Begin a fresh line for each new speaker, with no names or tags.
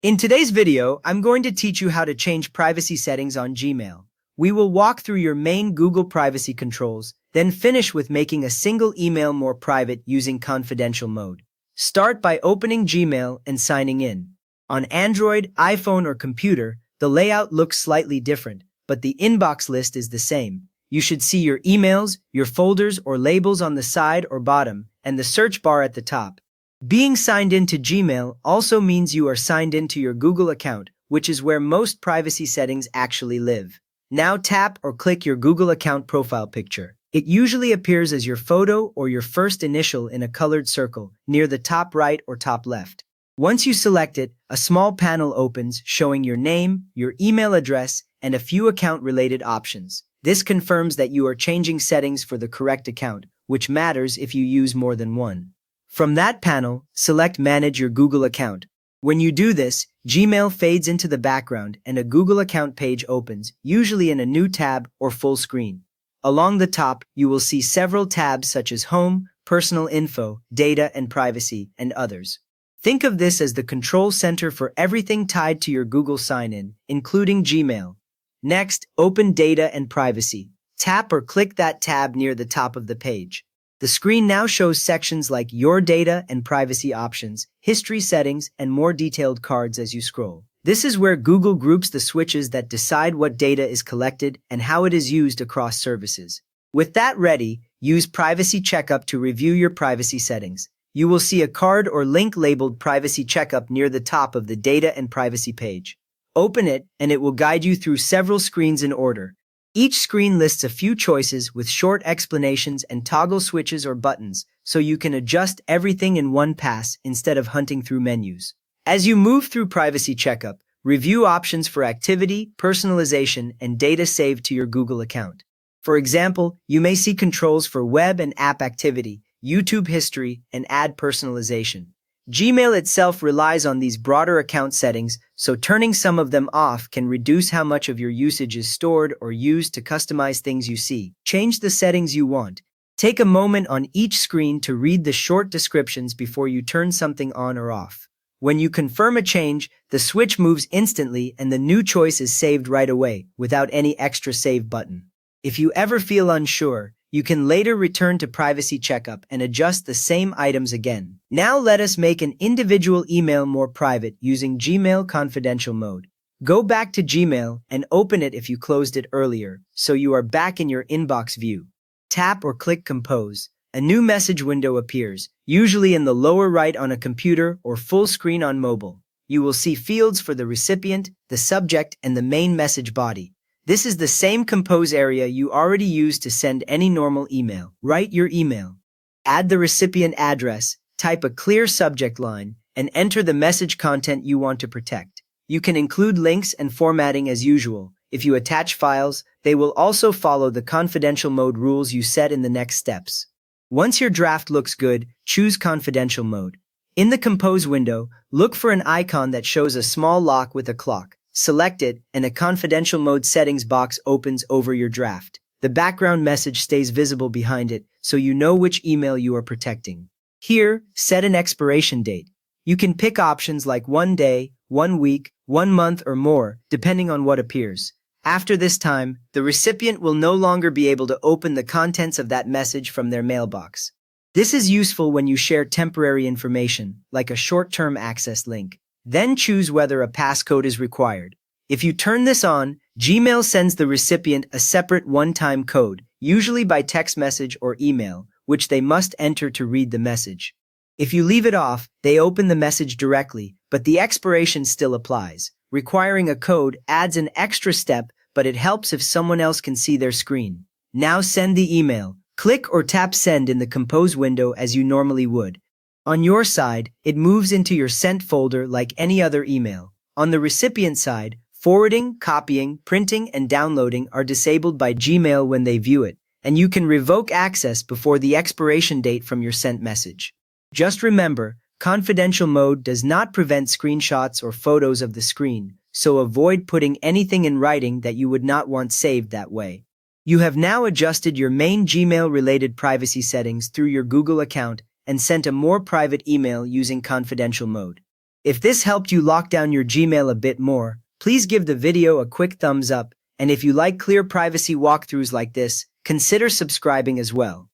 In today's video, I'm going to teach you how to change privacy settings on Gmail. We will walk through your main Google privacy controls, then finish with making a single email more private using confidential mode. Start by opening Gmail and signing in. On Android, iPhone, or computer, the layout looks slightly different, but the inbox list is the same. You should see your emails, your folders, or labels on the side or bottom, and the search bar at the top. Being signed into Gmail also means you are signed into your Google account, which is where most privacy settings actually live. Now tap or click your Google account profile picture. It usually appears as your photo or your first initial in a colored circle near the top right or top left. Once you select it, a small panel opens showing your name, your email address, and a few account-related options. This confirms that you are changing settings for the correct account, which matters if you use more than one. From that panel, select Manage your Google account. When you do this, Gmail fades into the background and a Google account page opens, usually in a new tab or full screen. Along the top, you will see several tabs such as Home, Personal Info, Data and Privacy, and others. Think of this as the control center for everything tied to your Google sign-in, including Gmail. Next, open Data and Privacy. Tap or click that tab near the top of the page. The screen now shows sections like Your Data and Privacy Options, History Settings, and more detailed cards as you scroll. This is where Google groups the switches that decide what data is collected and how it is used across services. With that ready, use Privacy Checkup to review your privacy settings. You will see a card or link labeled Privacy Checkup near the top of the Data and Privacy page. Open it, and it will guide you through several screens in order. Each screen lists a few choices with short explanations and toggle switches or buttons, so you can adjust everything in one pass instead of hunting through menus. As you move through Privacy Checkup, review options for activity, personalization, and data saved to your Google account. For example, you may see controls for web and app activity, YouTube history, and ad personalization. Gmail itself relies on these broader account settings, so turning some of them off can reduce how much of your usage is stored or used to customize things you see. Change the settings you want. Take a moment on each screen to read the short descriptions before you turn something on or off. When you confirm a change, the switch moves instantly and the new choice is saved right away, without any extra save button. If you ever feel unsure, you can later return to Privacy Checkup and adjust the same items again. Now let us make an individual email more private using Gmail confidential mode. Go back to Gmail and open it if you closed it earlier, so you are back in your inbox view. Tap or click Compose. A new message window appears, usually in the lower right on a computer or full screen on mobile. You will see fields for the recipient, the subject, and the main message body. This is the same Compose area you already use to send any normal email. Write your email. Add the recipient address, type a clear subject line, and enter the message content you want to protect. You can include links and formatting as usual. If you attach files, they will also follow the confidential mode rules you set in the next steps. Once your draft looks good, choose confidential mode. In the Compose window, look for an icon that shows a small lock with a clock. Select it, and a confidential mode settings box opens over your draft. The background message stays visible behind it, so you know which email you are protecting. Here, set an expiration date. You can pick options like 1 day, 1 week, 1 month, or more, depending on what appears. After this time, the recipient will no longer be able to open the contents of that message from their mailbox. This is useful when you share temporary information, like a short-term access link. Then choose whether a passcode is required. If you turn this on, Gmail sends the recipient a separate one-time code, usually by text message or email, which they must enter to read the message. If you leave it off, they open the message directly, but the expiration still applies. Requiring a code adds an extra step, but it helps if someone else can see their screen. Now send the email. Click or tap Send in the Compose window as you normally would. On your side, it moves into your Sent folder like any other email. On the recipient side, forwarding, copying, printing, and downloading are disabled by Gmail when they view it, and you can revoke access before the expiration date from your sent message. Just remember, confidential mode does not prevent screenshots or photos of the screen, so avoid putting anything in writing that you would not want saved that way. You have now adjusted your main Gmail-related privacy settings through your Google account and sent a more private email using confidential mode. If this helped you lock down your Gmail a bit more, please give the video a quick thumbs up, and if you like clear privacy walkthroughs like this, consider subscribing as well.